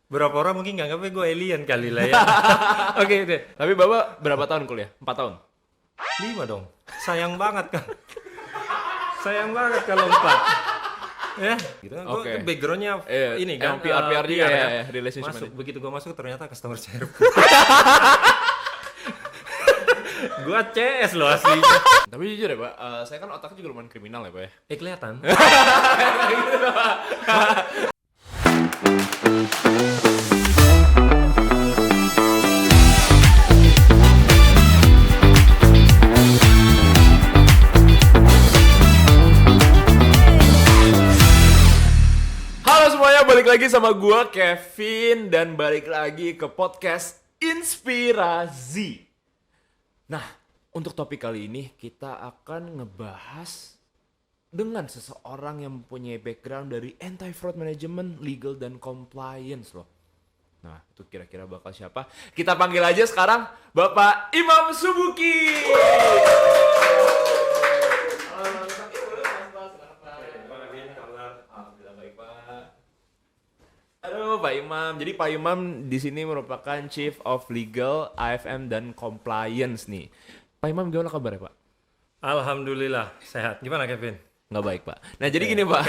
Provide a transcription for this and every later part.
Berapa orang mungkin nganggapnya gue alien kali lah ya. Oke, deh. Tapi Bapak berapa tahun kuliah? 4 tahun? 5 dong. Sayang banget kan. Sayang banget kalau 4. Ya, gitu kan. Gue Oke. backgroundnya ini Emang kan. PR juga PR ya, relationship Masuk, management. begitu gue masuk ternyata customer service. Gue CS loh aslinya. Tapi jujur ya Pak, saya kan otaknya juga lumayan kriminal ya Pak ya. Kelihatan. Halo semuanya, balik lagi sama gua Kevin dan balik lagi ke podcast Inspirasi. Nah, untuk topik kali ini kita akan ngebahas dengan seseorang yang mempunyai background dari anti-fraud management, legal dan compliance loh. Nah, itu kira-kira bakal siapa? Kita panggil aja sekarang Bapak Imam Subuki. Halo Pak Imam. Jadi Pak Imam di sini merupakan Chief of Legal, AFM dan Compliance nih. Pak Imam gimana kabarnya Pak? Alhamdulillah sehat. Gimana Kevin? Nggak baik Pak. Nah jadi gini Pak,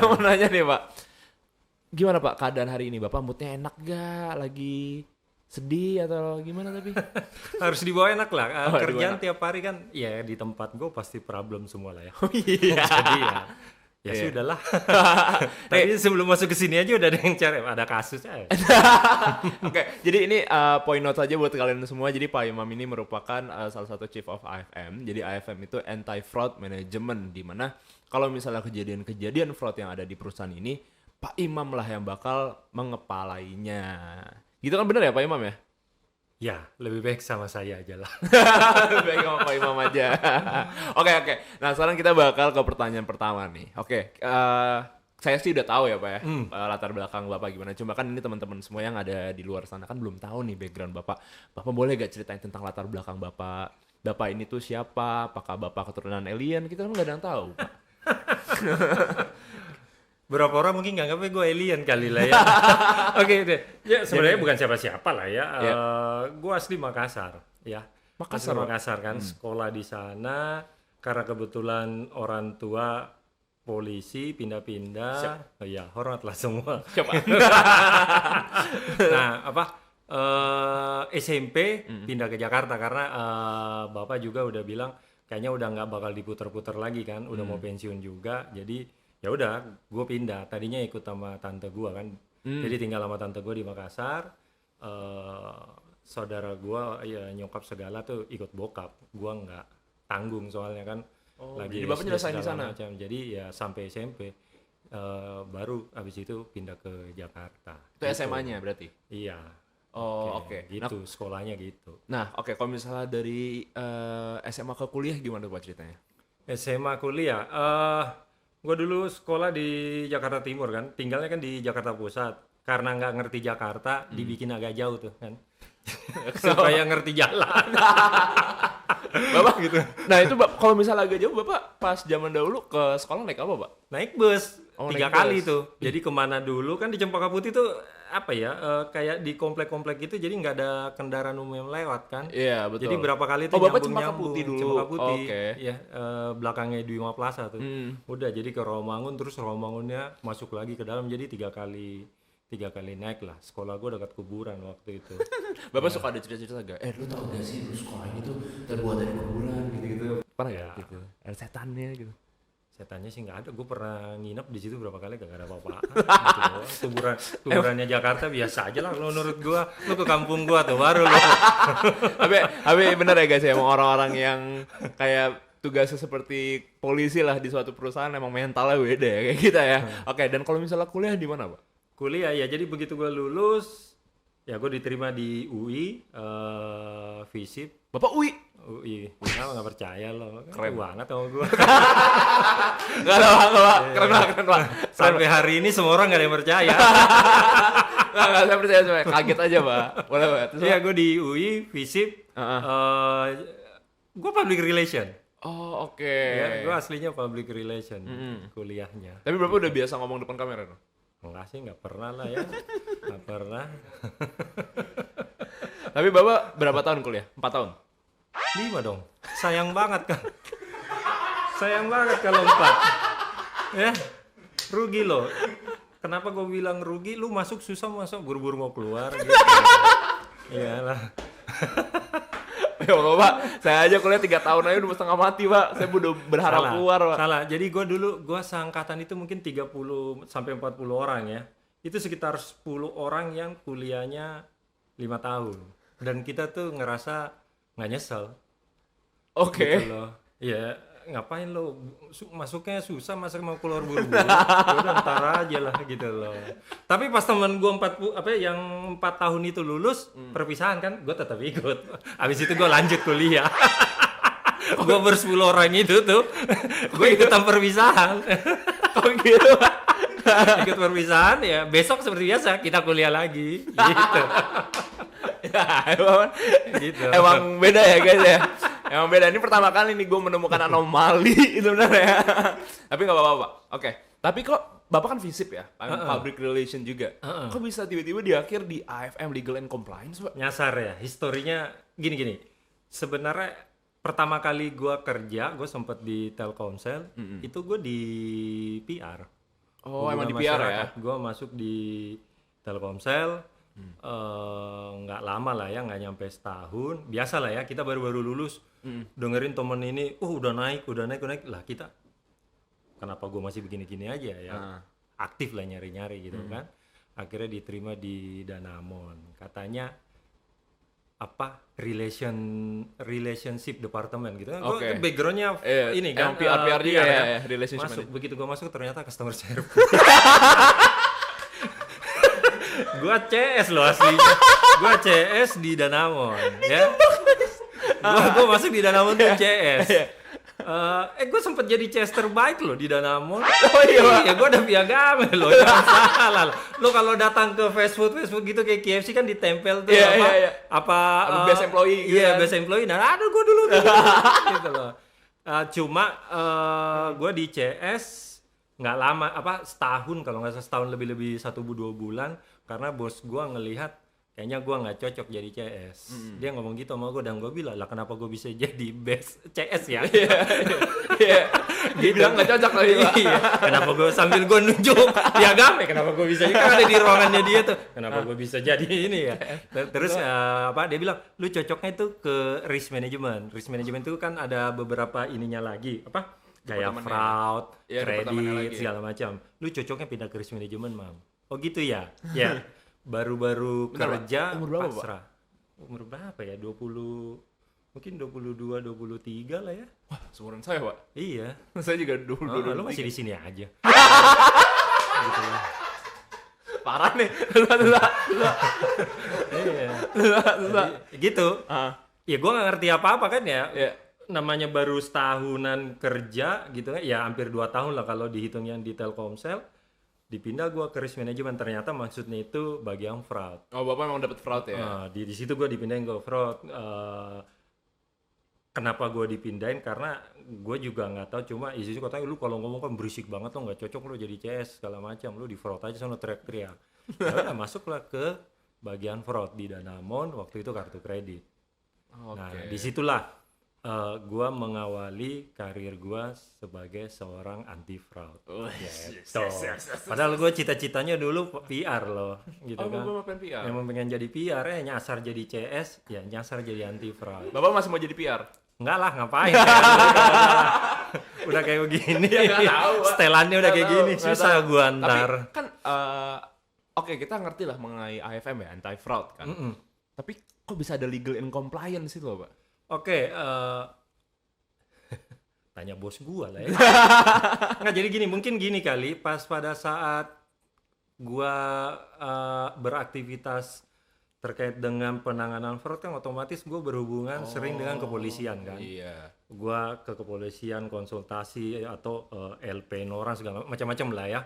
mau nanya nih Pak. Gimana Pak keadaan hari ini? Bapak moodnya enak gak? Lagi sedih atau gimana tapi? Harus dibawa enak lah. Oh, Kerjaan dibawa enak. tiap hari kan, ya di tempat gue pasti problem semua lah ya. Oh iya. Jadi ya, Iya. sudahlah. Tapi sebelum masuk ke sini aja udah ada yang cari, ada kasus. Oke, jadi ini point note saja buat kalian semua. Jadi Pak Imam ini merupakan salah satu Chief of AFM. Jadi AFM itu Anti-Fraud Management, di mana kalau misalnya kejadian-kejadian fraud yang ada di perusahaan ini, Pak Imam lah yang bakal mengepalainya. Gitu kan bener ya Pak Imam ya? Ya, lebih baik sama saya aja lah. Baik sama Pak Imam aja. Oke. Nah sekarang kita bakal ke pertanyaan pertama nih. Oke, saya sih udah tahu ya Pak ya, latar belakang Bapak gimana. Cuma kan ini teman-teman semua yang ada di luar sana kan belum tahu nih background Bapak. Bapak boleh gak ceritain tentang latar belakang Bapak? Bapak ini tuh siapa? Apakah Bapak keturunan alien? Kita kan nggak ada yang tahu Pak. Berapa orang mungkin nganggapnya gue alien kali lah ya. Oke deh. Ya sebenarnya bukan siapa-siapa lah ya. Ya. Gue asli Makassar ya. Makassar, Asli Pak? Makassar kan. Sekolah di sana. Karena kebetulan orang tua polisi pindah-pindah. Oh, ya hormatlah semua. Coba. Nah apa? SMP pindah ke Jakarta karena bapak juga udah bilang kayaknya udah nggak bakal diputer-puter lagi kan. Udah mau pensiun juga. Jadi ya udah, gue pindah. Tadinya ikut sama tante gue kan, jadi tinggal sama tante gue di Makassar. Saudara gue, ya nyokap segala tuh ikut bokap. Gue nggak tanggung soalnya kan lagi jadi Bapak SD nyelesain di segala sana? macam. Jadi ya sampai SMP, baru abis itu pindah ke Jakarta. Itu SMA-nya berarti? Iya. Oh oke. Gitu, sekolahnya gitu. Nah oke, kalau misalnya dari SMA ke kuliah gimana Pak ceritanya? SMA kuliah, gue dulu sekolah di Jakarta Timur kan, tinggalnya kan di Jakarta Pusat. Karena nggak ngerti Jakarta, dibikin agak jauh tuh kan, supaya ngerti jalan. Bapak gitu. Nah itu kalau misalnya agak jauh Bapak pas zaman dahulu ke sekolah naik apa Pak? Naik bus Oh, 3 naik kali bus. tuh. Jadi kemana dulu kan di Cempaka Putih tuh apa ya, kayak di komplek-komplek gitu, jadi nggak ada kendaraan umum yang lewat kan. Iya betul. Jadi berapa kali tuh Oh Bapak nyambung-nyambung. Cempaka Putih dulu. Cempaka Putih, Oke. ya belakangnya Dwi Plaza tuh. Udah jadi ke Rawamangun, terus Rawamangunnya masuk lagi ke dalam, jadi tiga kali naik lah. Sekolah gue dekat kuburan waktu itu. Bapak suka ada cerita-cerita gak? Lu tau gak sih lu sekolah ini tuh terbuat dari kuburan gitu-gitu. Pernah Ya. gak gitu? Ada setannya gitu. Setannya sih nggak ada. Gue pernah nginep di situ berapa kali, gak ada apa-apa. Gitu doang. Kuburannya Jakarta biasa aja lah. Menurut gue, lu ke kampung gue tuh baru lu. Tapi bener ya guys ya, emang orang-orang yang kayak tugasnya seperti polisi lah di suatu perusahaan emang mentalnya beda ya kayak kita ya. Oke, dan kalau misalnya kuliah di mana Pak? Kuliah ya, jadi begitu gue lulus, ya gue diterima di UI, FISIP. Bapak UI? UI, kenapa nggak percaya lo? Keren banget sama gue. Gak ada Pak, keren Pak. Sampai hari ini semua orang nggak ada yang percaya. Nggak, saya percaya cuma kaget aja Pak. Boleh Pak. Terus, Iya, gue di UI, FISIP, gue public relation. oh oke. Ya, gue aslinya public relation kuliahnya. Tapi Bapak udah biasa ngomong depan kamera dong? Enggak sih, nggak pernah lah ya. Nggak pernah. Tapi Bapak berapa tahun kuliah? 4 tahun? 5 dong. Sayang banget kan. Sayang banget kalau 4. Ya, rugi loh. Kenapa gue bilang rugi? Lu masuk susah, masuk buru-buru mau keluar gitu. Iyalah. Ya Bapak, saya aja kuliah 3 tahun aja udah setengah mati Pak. Saya udah berharap Salah, keluar Pak. salah. Jadi gue seangkatan itu mungkin 30 sampai 40 orang ya. Itu sekitar 10 orang yang kuliahnya 5 tahun. Dan kita tuh ngerasa nggak nyesel. Oke. Gitu loh. Iya, ngapain lo masuknya susah, masa mau keluar buru-buru. Ya udah ntar aja lah gitu loh. Tapi pas temen gue 40 yang 4 tahun itu lulus perpisahan kan, gue tetap ikut. Habis itu gue lanjut kuliah. Gue ber-10 orang itu tuh gue ikutan perpisahan. Oh gitu Pak. Ikut perpisahan ya, besok seperti biasa kita kuliah lagi gitu. Ya, emang, Gitu. emang beda ya guys ya. Emang beda. Ini pertama kali nih gue menemukan anomali itu benar ya. Tapi nggak apa-apa Pak. Oke. Tapi kok Bapak kan FISIP ya, Public Relation juga. Kok bisa tiba-tiba di akhir di AFM Legal and Compliance Pak? Nyasar ya, historinya gini-gini. Sebenarnya pertama kali gue kerja, gue sempet di Telkomsel, itu gue di PR. Oh, Hubungan emang di PR ya? Gue masuk di Telkomsel, nggak lama lah ya, nggak nyampe setahun. Biasa lah ya, kita baru-baru lulus, dengerin temen ini, udah naik lah kita. Kenapa gue masih begini-gini aja ya? Aktif lah nyari-nyari gitu kan. Akhirnya diterima di Danamon. Katanya apa relationship department gitu kan. Oke. Gue backgroundnya ini kan PR juga PR ya, kan. ya, relationship Masuk, management. begitu gue masuk ternyata customer service. Gua CS loh aslinya. Gua CS di Danamon ya. Gua masuk di Danamon tuh CS. Gue sempet jadi CS terbaik loh di Danamon. Oh iya Pak. Ya gue udah piagam loh, jangan salah loh. Lo kalau datang ke fast food gitu kayak KFC kan ditempel tuh apa best employee gitu iya kan. best employee. Nah aduh gue dulu gitu loh. Cuma gue di CS nggak lama, setahun kalau nggak salah, setahun lebih 1-2 bulan, karena bos gue ngelihat kayaknya gue nggak cocok jadi CS. Dia ngomong gitu sama gue, dan gue bilang lah kenapa gue bisa jadi best CS ya. Iya. Dia bilang nggak cocok lagi Pak. Iya. Kenapa gue sambil gue nunjuk piagam ya, kenapa gue bisa, kan ada di ruangannya dia tuh, kenapa gue bisa jadi ini ya. Terus dia bilang lu cocoknya itu ke risk management. Risk management itu kan ada beberapa ininya lagi, kayak fraud, Iya, kredit, segala macam. Lu cocoknya pindah ke risk management, Mam. Oh gitu ya. Ya. Baru-baru kerja, umur berapa, pasrah. Umur berapa ya? 20, mungkin 22, 23 lah ya. Wah, seumuran saya Pak. Iya. Saya juga dulu Lu masih di sini aja. Gitu lah. Parah nih. Iya. Jadi, gitu. Ya gue nggak ngerti apa-apa kan ya. Iya. Namanya baru setahunan kerja gitu kan. Ya hampir 2 tahun lah kalau dihitung yang di Telkomsel. Dipindah gue ke risk management, ternyata maksudnya itu bagian fraud. Oh, Bapak memang dapat fraud ya? Di situ gue dipindahin ke fraud. Kenapa gue dipindahin? Karena gue juga nggak tahu, cuma isu katanya lu kalau ngomong kan berisik banget, lo nggak cocok lo jadi CS segala macam, lu di fraud aja sana teriak-teriak. Ya udah masuklah ke bagian fraud di Danamon, waktu itu kartu kredit. Nah disitulah gue mengawali karir gue sebagai seorang anti fraud. Gitu. Padahal gue cita-citanya dulu PR loh, gitu kan. Bapak pengen PR. Memang pengen jadi PR, nyasar jadi CS, ya nyasar jadi anti fraud. Bapak masih mau jadi PR? Enggak lah, ngapain? Udah kayak begini. Nggak tahu, Pak. Setelannya udah kayak gini, Nggak susah tahu. gua ntar. Tapi kan oke, kita ngerti lah mengenai AFM ya, anti fraud kan. Tapi kok bisa ada legal and compliance sih loh Pak? Oke, tanya bos gua lah ya. Nggak, jadi gini, mungkin gini kali, pas pada saat gua beraktivitas terkait dengan penanganan fraud kan otomatis gua berhubungan sering dengan kepolisian kan. Iya. Gua ke kepolisian konsultasi atau LP Noran segala macam-macam lah ya.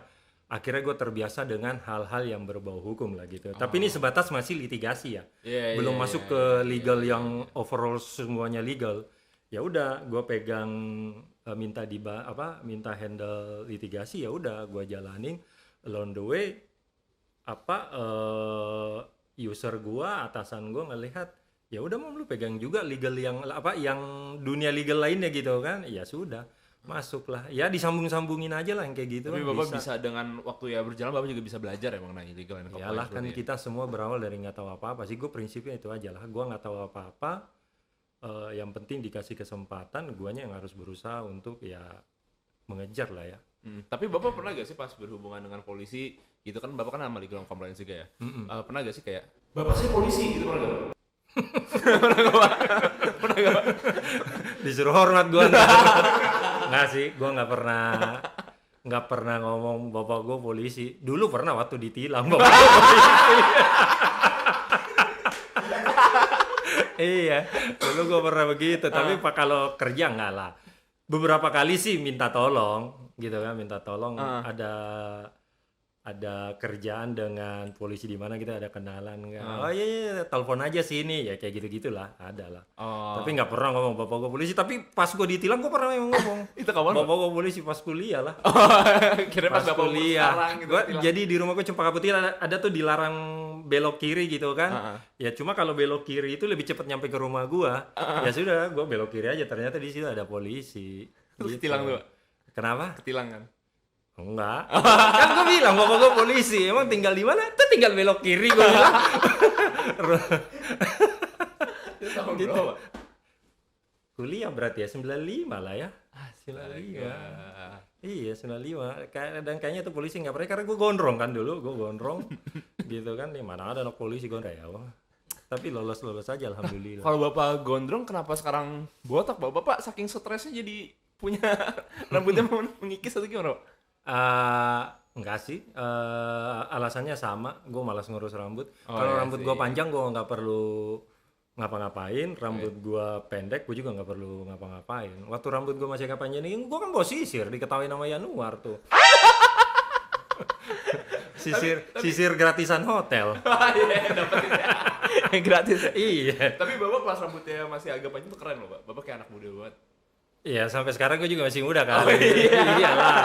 Akhirnya gue terbiasa dengan hal-hal yang berbau hukum lah gitu. Tapi ini sebatas masih litigasi ya. Belum masuk ke legal yang overall semuanya legal. Ya udah, gue pegang minta handle litigasi, ya udah gue jalanin along the way. apa user gua, atasan gua ngelihat ya udah mau lu pegang juga legal yang apa yang dunia legal lainnya gitu kan, ya sudah masuklah ya, disambung-sambungin aja lah yang kayak gitu. Tapi kan Bapak bisa dengan waktu ya berjalan, Bapak juga bisa belajar ya mengenai legal and compliance. Iyalah, kan berarti ya? kita semua berawal dari nggak tahu apa-apa sih. Gue prinsipnya itu aja lah, gue nggak tahu apa-apa, yang penting dikasih kesempatan, guanya yang harus berusaha untuk ya mengejar lah ya. Tapi Bapak pernah gak sih pas berhubungan dengan polisi gitu kan, Bapak kan sama legal and compliance juga ya? Pernah gak sih kayak Bapak sih polisi gitu, pernah gak? Pernah gak Pak? Disuruh hormat gue nggak sih, gue nggak pernah ngomong bapak gue polisi. Dulu pernah waktu ditilang bapak gue polisi. Iya, dulu gue pernah begitu. Tapi pak kalau kerja enggak lah. Beberapa kali sih minta tolong, gitu kan, minta tolong. Ada kerjaan dengan polisi di mana kita ada kenalan kan. Oh iya, telepon aja sini ya, kayak gitu-gitulah, ada lah. Tapi nggak pernah ngomong bapak gue polisi. Tapi pas gue ditilang gue pernah memang ngomong. Itu kapan? Bapak gue polisi pas kuliah lah. Kira pas Bapak kuliah. sekarang gitu. Jadi di rumah gue Cempaka Putih ada tuh dilarang belok kiri gitu kan. Ya cuma kalau belok kiri itu lebih cepat nyampe ke rumah gue. Ya sudah, gue belok kiri aja. Ternyata di situ ada polisi. Terus Gitu. ketilang tuh, Pak? Kenapa? Ketilang kan? Enggak. Kan gue bilang bapak gue polisi. Emang tinggal di mana? Tuh tinggal belok kiri gue bilang. Itu tahun berapa? Kuliah berarti ya 95 lah ya. 95. Iya 95. Dan kayaknya tuh polisi nggak pernah, karena gue gondrong kan dulu. Gue gondrong gitu kan. Di mana ada anak polisi gondrong ya. Tapi lolos aja alhamdulillah. Kalau Bapak gondrong, kenapa sekarang botak, Pak? Bapak saking stresnya jadi punya rambutnya mengikis atau gimana, Pak? Enggak sih, alasannya sama, gue malas ngurus rambut. Oh, Kalau iya rambut sih. gue panjang gue nggak perlu ngapa-ngapain, rambut gue pendek gue juga nggak perlu ngapa-ngapain. Waktu rambut gue masih agak panjang ini, gue kan bawa sisir, diketawain sama Yanuar tuh. Sisir gratisan hotel. Iya, dapat gratis. Iya. Tapi Bapak pas rambutnya masih agak panjang tuh keren loh, Pak. Bapak kayak anak muda banget. Iya, sampai sekarang gue juga masih muda kan. Iyalah.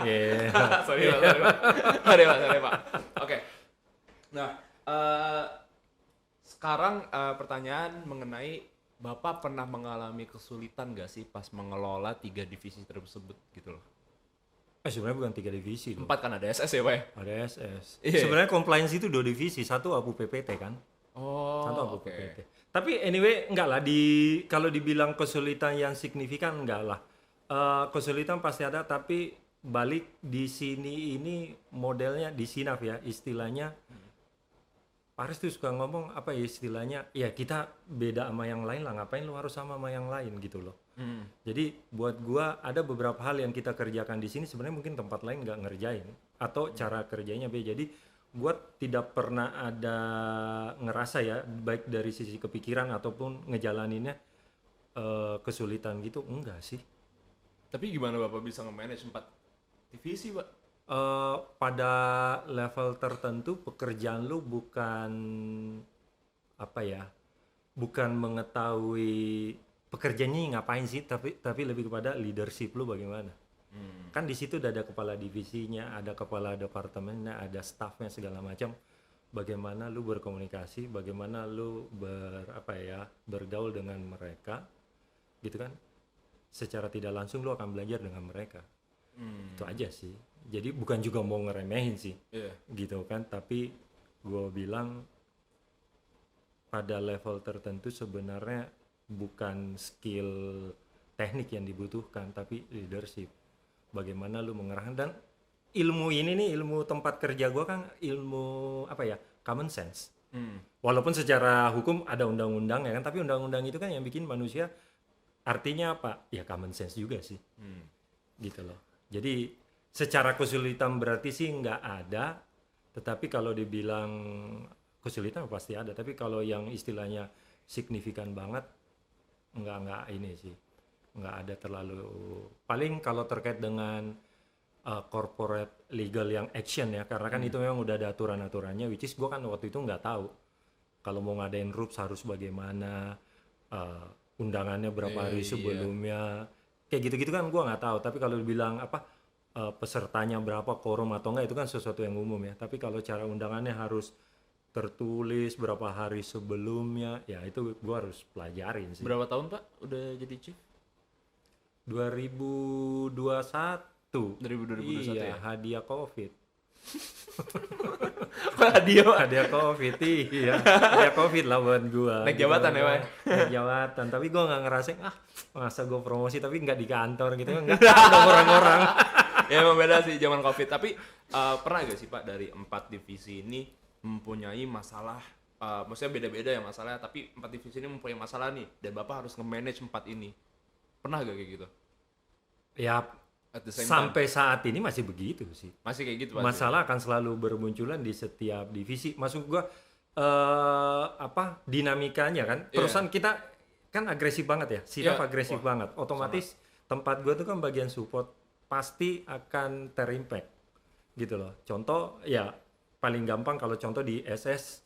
Iya. Sorry Pak. Oke. Nah, sekarang pertanyaan mengenai Bapak pernah mengalami kesulitan gak sih pas mengelola 3 divisi tersebut gitu loh? Sebenarnya bukan 3 divisi loh. 4 kan ada SS ya, Pak ya? Ada SS. Iya. Sebenarnya compliance itu 2 divisi, satu abu PPT kan. Satu abu oke. PPT. Tapi anyway enggak lah, kalau dibilang kesulitan yang signifikan enggak lah. Kesulitan pasti ada, tapi balik di sini ini modelnya di Sinaf ya, istilahnya. Paris tuh suka ngomong apa ya istilahnya, ya kita beda sama yang lain lah, ngapain lu harus sama yang lain gitu loh. Jadi buat gua ada beberapa hal yang kita kerjakan di sini sebenarnya mungkin tempat lain nggak ngerjain, atau cara kerjanya beda. Jadi gua tidak pernah ada ngerasa ya, baik dari sisi kepikiran ataupun ngejalaninnya kesulitan gitu, enggak sih. Tapi gimana Bapak bisa nge-manage 4 divisi, Pak? Pada level tertentu pekerjaan lu bukan apa ya, bukan mengetahui pekerjaannya ngapain sih, tapi lebih kepada leadership lu bagaimana. Kan di situ udah ada kepala divisinya, ada kepala departemennya, ada staffnya segala macam. Bagaimana lu berkomunikasi, bagaimana lu bergaul dengan mereka, gitu kan? Secara tidak langsung lu akan belajar dengan mereka. Itu aja sih. Jadi bukan juga mau ngeremehin sih, gitu kan? Tapi gue bilang pada level tertentu sebenarnya bukan skill teknik yang dibutuhkan, tapi leadership. Bagaimana lu mengerahkan, dan ilmu ini nih, ilmu tempat kerja gue kan ilmu apa ya, common sense. Walaupun secara hukum ada undang-undang ya kan, tapi undang-undang itu kan yang bikin manusia, artinya apa? Ya common sense juga sih, gitu loh. Jadi secara kesulitan berarti sih nggak ada, tetapi kalau dibilang kesulitan pasti ada. Tapi kalau yang istilahnya signifikan banget, nggak ini sih, nggak ada terlalu. Paling kalau terkait dengan corporate legal yang action ya, karena kan itu memang udah ada aturan-aturannya, which is gue kan waktu itu nggak tahu kalau mau ngadain RUPS harus bagaimana, undangannya berapa hari sebelumnya, kayak gitu-gitu kan gue nggak tahu. Tapi kalau dibilang apa pesertanya berapa, quorum atau enggak, itu kan sesuatu yang umum ya. Tapi kalau cara undangannya harus tertulis berapa hari sebelumnya, ya itu gue harus pelajarin sih. Berapa tahun Pak udah jadi chief? 2021. 2021 iya, ya? hadiah COVID. Hadiah. Hadiah COVID, iya. Hadiah COVID lah buat gua. Naik gitu. jabatan ya, Pak? Naik jabatan, tapi gua nggak ngerasain, masa gua promosi tapi nggak di kantor gitu kan, nggak ada orang-orang. Ya emang beda sih zaman COVID. Tapi pernah gak sih Pak dari 4 divisi ini mempunyai masalah, maksudnya beda-beda ya masalahnya, tapi 4 divisi ini mempunyai masalah nih, dan Bapak harus nge-manage 4 ini. Pernah gak kayak gitu? Ya, At the same sampai saat ini masih begitu sih. Masih kayak gitu Pak? Masalah akan selalu bermunculan di setiap divisi. Maksud gua dinamikanya kan. Perusahaan kita kan agresif banget ya. Sikap agresif banget. Otomatis tempat gua tuh kan bagian support, pasti akan terimpact gitu loh. Contoh ya paling gampang kalau contoh di SS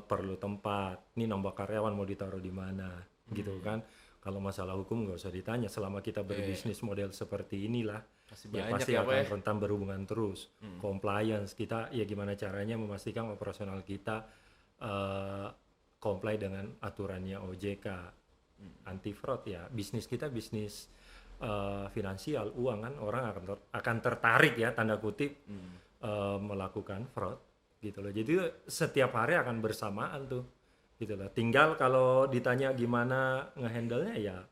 perlu tempat. Ini nambah karyawan mau ditaruh di mana gitu kan. Kalau masalah hukum nggak usah ditanya, selama kita berbisnis model seperti inilah pasti akan rentan berhubungan terus. Compliance kita ya gimana caranya memastikan operasional kita comply dengan aturannya OJK, anti fraud ya. Bisnis kita bisnis finansial, uang kan, orang akan tertarik ya tanda kutip melakukan fraud gitu loh. Jadi setiap hari akan bersamaan tuh gitu loh. Tinggal kalau ditanya gimana ngehandle-nya ya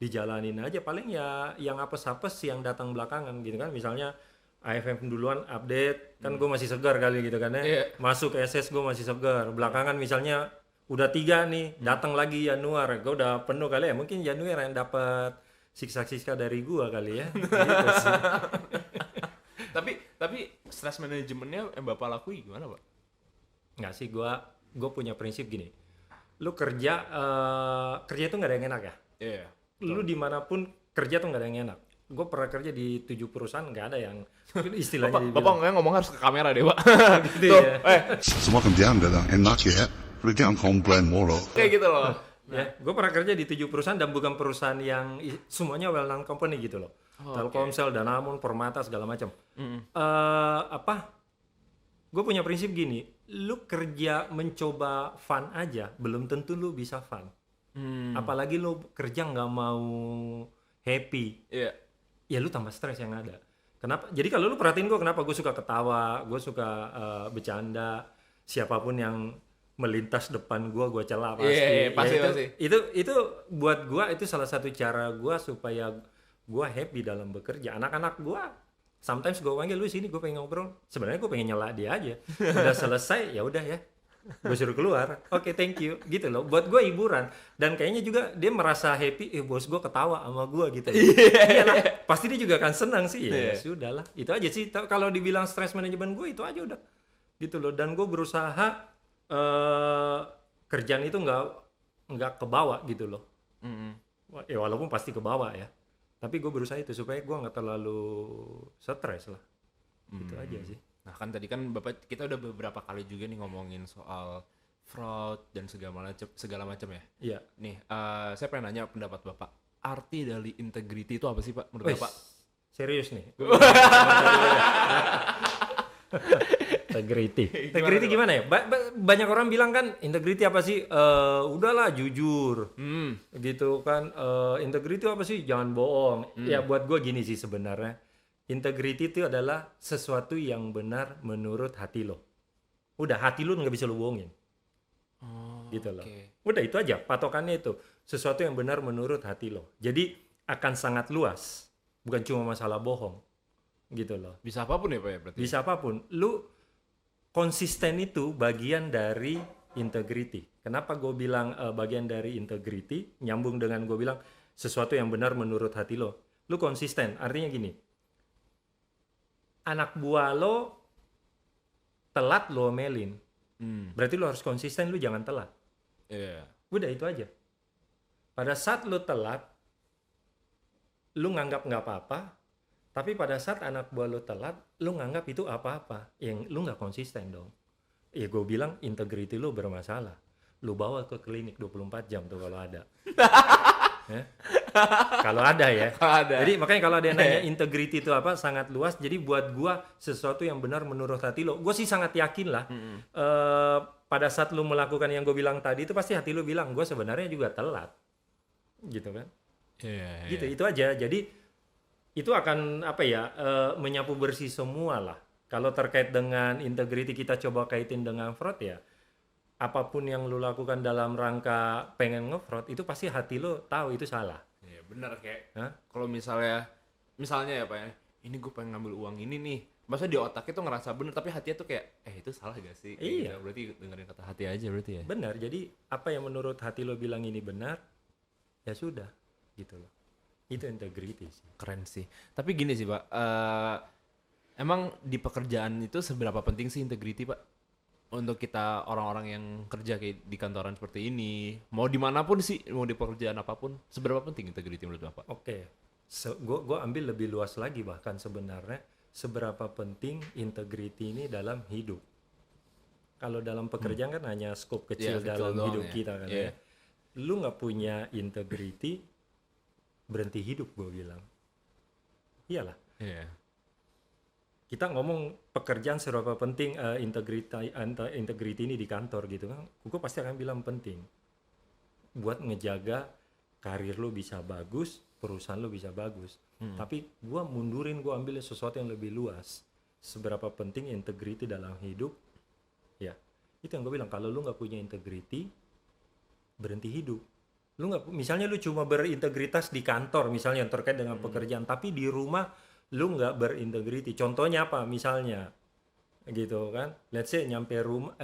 dijalanin aja, paling ya yang apes-apes yang datang belakangan gitu kan. Misalnya AFM duluan update kan gue masih segar kali gitu kan ya. Masuk SS gue masih segar. Belakangan misalnya udah 3 nih, datang lagi Januar, gue udah penuh kali ya. Mungkin Januar yang dapat siksa-siksa dari gue kali ya. Gitu sih. Tapi stress manajemennya yang Bapak lakui gimana Pak? Nggak sih, gue punya prinsip gini, lu kerja itu nggak ada yang enak ya. Lu dimanapun kerja tuh nggak ada yang enak. Gue pernah kerja di 7 perusahaan, nggak ada yang istilahnya Bapak ngomong harus ke kamera deh Pak. gitu ya. Semua kerjaan gak ada enak ya, jangan komplain mulu. Kayak gitu loh. Ya, gue pernah kerja di 7 perusahaan dan bukan perusahaan yang semuanya well known company gitu loh. Telkomsel, Danamon, Permata segala macam. Gue punya prinsip gini, lu kerja mencoba fun aja, belum tentu lu bisa fun. Apalagi lu kerja nggak mau happy, ya lu tambah stres yang ada. Kenapa? Jadi kalau lu perhatiin gue, kenapa gue suka ketawa, gue suka bercanda, siapapun yang melintas depan gue cela pasti. Pasti. Itu buat gue itu salah satu cara gue supaya gue happy dalam bekerja. Anak-anak gue sometimes gue panggil, lu sini, gue pengen ngobrol. Sebenarnya gue pengen nyela dia aja. Udah selesai, ya udah ya. Gue suruh keluar. Oke, thank you. Gitu loh. Buat gue hiburan. Dan kayaknya juga dia merasa happy. Bos gue ketawa sama gue gitu. Iyalah. Pasti dia juga akan senang sih. Ya sudahlah. Itu aja sih. Kalau dibilang stress management gue, itu aja udah. Gitu loh. Dan gue berusaha kerjaan itu nggak kebawa gitu loh. Ya walaupun pasti kebawa ya. Tapi gue berusaha itu supaya gue nggak terlalu stres lah. Gitu aja sih. Nah kan tadi kan Bapak, kita udah beberapa kali juga nih ngomongin soal fraud dan segala macam ya. Iya. Nih, saya pengen nanya pendapat Bapak. Arti dari integrity itu apa sih Pak menurut Bapak? Serius nih. Integrity gimana ya? Banyak orang bilang kan integrity apa sih? Udahlah jujur. Gitu kan. Integrity apa sih? Jangan bohong. Ya buat gue gini sih sebenarnya. Integrity itu adalah sesuatu yang benar menurut hati lo. Udah, hati lo nggak bisa lo bohongin. Gitu loh. Udah itu aja patokannya itu. Sesuatu yang benar menurut hati lo. Jadi akan sangat luas. Bukan cuma masalah bohong. Gitu loh. Bisa apapun ya Pak ya berarti? Bisa apapun. Lu konsisten itu bagian dari integrity. Kenapa gue bilang bagian dari integrity? Nyambung dengan gue bilang sesuatu yang benar menurut hati lo. Lu konsisten. Artinya gini. Anak buah lo telat lo omelin. Berarti lo harus konsisten, lo jangan telat. Udah itu aja. Pada saat lo telat, lo nganggap nggak apa-apa. Tapi pada saat anak buah lo telat, lo nganggap itu apa-apa. Yang lo nggak konsisten dong. Ya gue bilang integrity lo bermasalah. Lo bawa ke klinik 24 jam tuh kalau ada. Kalau ada ya. Kalau ada. Jadi makanya kalau ada yang nanya integrity itu apa, sangat luas. Jadi buat gua sesuatu yang benar menurut hati lo. Gua sih sangat yakin lah. Pada saat lu melakukan yang gue bilang tadi itu pasti hati lu bilang, gua sebenarnya juga telat. Gitu kan. Iya. Gitu, itu aja. Jadi itu akan apa ya, menyapu bersih semua lah. Kalau terkait dengan integrity kita coba kaitin dengan fraud ya, apapun yang lu lakukan dalam rangka pengen nge-fraud itu pasti hati lu tahu itu salah. Iya, benar kayak. Hah? Kalau misalnya ya Pak ya, ini gue pengen ngambil uang ini nih. Masa di otaknya tuh ngerasa bener tapi hatinya tuh kayak itu salah gak sih? Kayak Iya. gitu. Berarti dengerin kata hati aja berarti ya. Benar. Jadi apa yang menurut hati lo bilang ini benar, ya sudah, gitu loh. Itu integrity sih. Keren sih. Tapi gini sih Pak, emang di pekerjaan itu seberapa penting sih integrity Pak? Untuk kita orang-orang yang kerja kayak di kantoran seperti ini, mau dimanapun sih, mau di pekerjaan apapun, seberapa penting integrity menurut Bapak? Oke. Gue ambil lebih luas lagi bahkan sebenarnya seberapa penting integrity ini dalam hidup. Kalau dalam pekerjaan kan hanya skop kecil Iya, kecil dalam doang hidup ya. kita kan Iya. ya. Lu nggak punya integrity, berhenti hidup gue bilang. Iyalah. Iya. Kita ngomong pekerjaan seberapa penting integrity ini di kantor gitu kan. Gue pasti akan bilang penting. Buat ngejaga karir lo bisa bagus, perusahaan lo bisa bagus. Tapi gue mundurin, gue ambil sesuatu yang lebih luas. Seberapa penting integrity dalam hidup, ya itu yang gue bilang. Kalau lu nggak punya integrity, berhenti hidup. Lu nggak, misalnya lu cuma berintegritas di kantor misalnya yang terkait dengan pekerjaan, tapi di rumah lu nggak berintegrity. Contohnya apa? Misalnya gitu kan, let's say nyampe rumah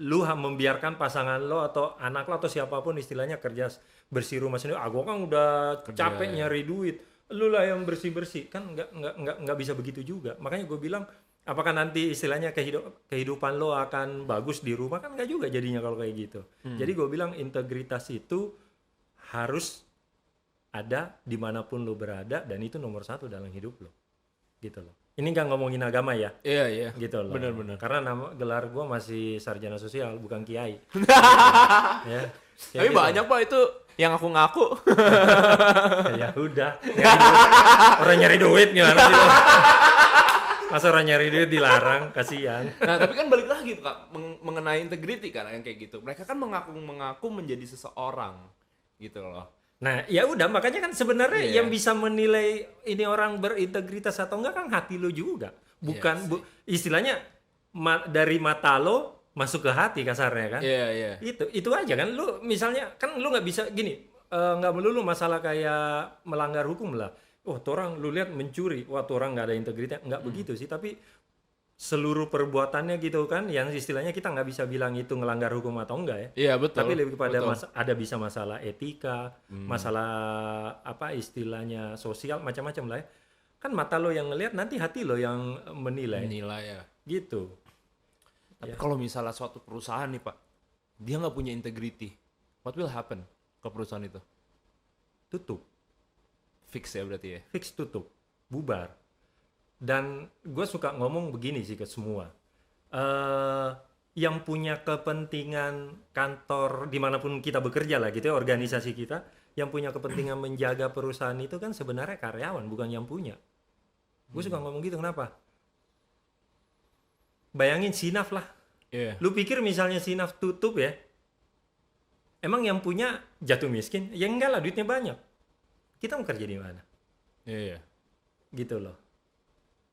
lu membiarkan pasangan lo atau anak lo atau siapapun istilahnya kerja bersih rumah sendiri. Gue kan udah capek nyari duit, lu lah yang bersih kan. Nggak bisa begitu juga. Makanya gue bilang, apakah nanti istilahnya kehidupan lo akan bagus di rumah? Kan nggak juga jadinya kalau kayak gitu. Jadi gue bilang integritas itu harus ada dimanapun lo berada, dan itu nomor satu dalam hidup lo, gitu loh. Ini nggak ngomongin agama ya, Iya. gitu loh. Benar. Karena gelar gue masih sarjana sosial, bukan kiai. Ya. Tapi gitu. banyak Pak itu yang aku ngaku. Ya udah, orang nyari duit gimana sih lo? Masa orang nyari duit dilarang, kasihan. Nah, tapi kan balik lagi Kak, mengenai integrity kan yang kayak gitu. Mereka kan mengaku menjadi seseorang gitu loh. Nah, ya udah, makanya kan sebenarnya Iya. yang bisa menilai ini orang berintegritas atau enggak kan hati lo juga. Bukan istilahnya dari mata lo masuk ke hati kasarnya kan. Iya. Itu aja kan. Lu misalnya kan lu nggak bisa gini, nggak melulu masalah kayak melanggar hukum lah. Oh, tuh orang lu lihat mencuri, wah tuh orang nggak ada integritas, nggak begitu sih. Tapi seluruh perbuatannya gitu kan, yang istilahnya kita nggak bisa bilang itu ngelanggar hukum atau enggak ya. Iya, betul. Tapi lebih kepada betul. ada bisa masalah etika, masalah apa istilahnya sosial, macam-macam lah ya. Kan mata lo yang ngelihat, nanti hati lo yang menilai. Nilai ya. Gitu. Tapi kalau misalnya suatu perusahaan nih Pak, dia nggak punya integrity, what will happen ke perusahaan itu? Tutup. Fix ya berarti ya? Fix, tutup. Bubar. Dan gue suka ngomong begini sih ke semua. Yang punya kepentingan kantor dimanapun kita bekerja lah gitu ya, organisasi kita, yang punya kepentingan menjaga perusahaan itu kan sebenarnya karyawan, bukan yang punya. Gue suka ngomong gitu, kenapa? Bayangin Sinaf lah. Iya. Lu pikir misalnya Sinaf tutup ya, emang yang punya jatuh miskin? Ya enggak lah, duitnya banyak. Kita mau kerja di mana? Iya. Gitu loh.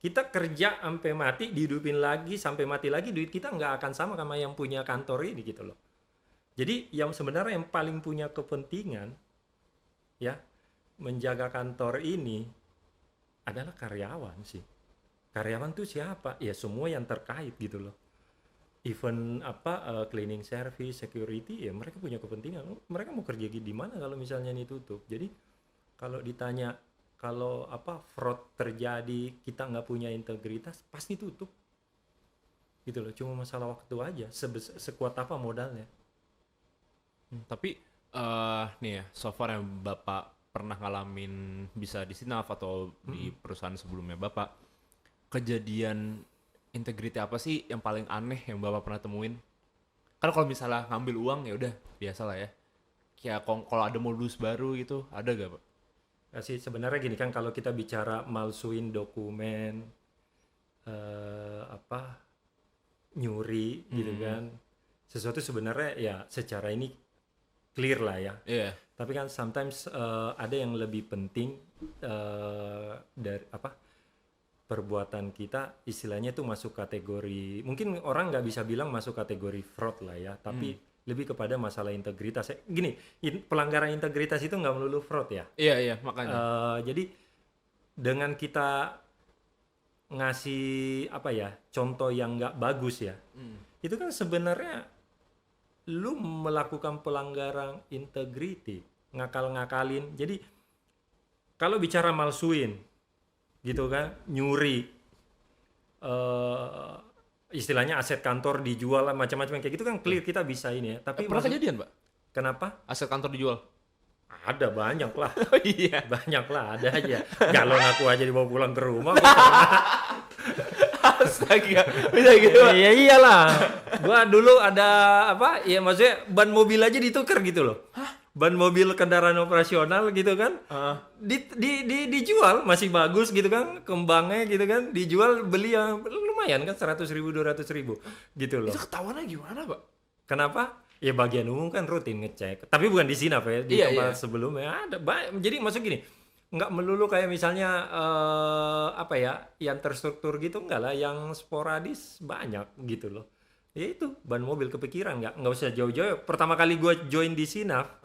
Kita kerja sampai mati, dihidupin lagi sampai mati lagi, duit kita nggak akan sama yang punya kantor ini gitu loh. Jadi yang sebenarnya yang paling punya kepentingan ya menjaga kantor ini adalah karyawan sih. Karyawan tuh siapa? Ya semua yang terkait gitu loh. Even cleaning service, security, ya mereka punya kepentingan. Mereka mau kerja di mana kalau misalnya ini tutup. Jadi kalau ditanya, kalau fraud terjadi, kita nggak punya integritas, pasti tutup. Gitu loh, cuma masalah waktu aja. Sekuat apa modalnya. Tapi nih ya, so far yang Bapak pernah ngalamin bisa di Sinaf atau di perusahaan sebelumnya Bapak, kejadian integrity apa sih yang paling aneh yang Bapak pernah temuin? Karena kalau misalnya ngambil uang ya udah biasa lah ya. ya kalau ada modus baru gitu, ada gak Pak? Sih sebenarnya gini kan, kalau kita bicara malsuin dokumen, nyuri gitu kan, sesuatu sebenarnya ya secara ini clear lah ya. Iya. Tapi kan sometimes ada yang lebih penting dari perbuatan kita, istilahnya itu masuk kategori, mungkin orang nggak bisa bilang masuk kategori fraud lah ya, tapi lebih kepada masalah integritas. Gini, pelanggaran integritas itu nggak melulu fraud ya. Iya makanya. Jadi dengan kita ngasih contoh yang nggak bagus ya, itu kan sebenarnya lu melakukan pelanggaran integriti, ngakal-ngakalin. Jadi kalau bicara malsuin gitu kan, nyuri, istilahnya aset kantor dijual macam-macam kayak gitu kan clear, kita bisa ini ya. Tapi Pernah kejadian Pak? kenapa? Aset kantor dijual? Ada banyak lah. Oh iya. Banyak lah, ada aja. Galon aku aja dibawa pulang ke rumah. Gua pernah. Astaga, bisa gitu Pak? Iya iyalah. Gua dulu ada ya maksudnya ban mobil aja ditukar gitu loh. Ban mobil kendaraan operasional gitu kan. Dijual masih bagus gitu kan, kembangnya gitu kan, dijual, beli yang lumayan kan 100.000 200.000 gitu loh. Itu ketahuannya gimana Pak? Kenapa? Ya bagian umum kan rutin ngecek. Tapi bukan di sini ya, di tempat sebelumnya ada. Jadi maksud gini, nggak melulu kayak misalnya yang terstruktur gitu, enggak lah, yang sporadis banyak gitu loh. Ya itu ban mobil, kepikiran nggak usah jauh-jauh. Pertama kali gue join di Sinaf,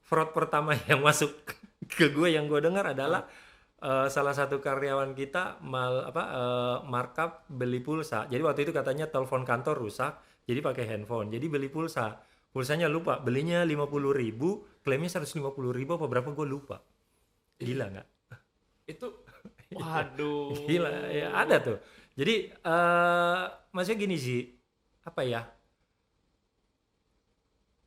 fraud pertama yang masuk ke gue yang gue dengar adalah salah satu karyawan kita markup beli pulsa. Jadi waktu itu katanya telepon kantor rusak, jadi pakai handphone. Jadi beli pulsanya lupa, belinya 50.000, klaimnya 150.000 apa berapa gue lupa. Gila nggak? Itu, waduh. Gila, ya ada tuh. Jadi maksudnya gini sih,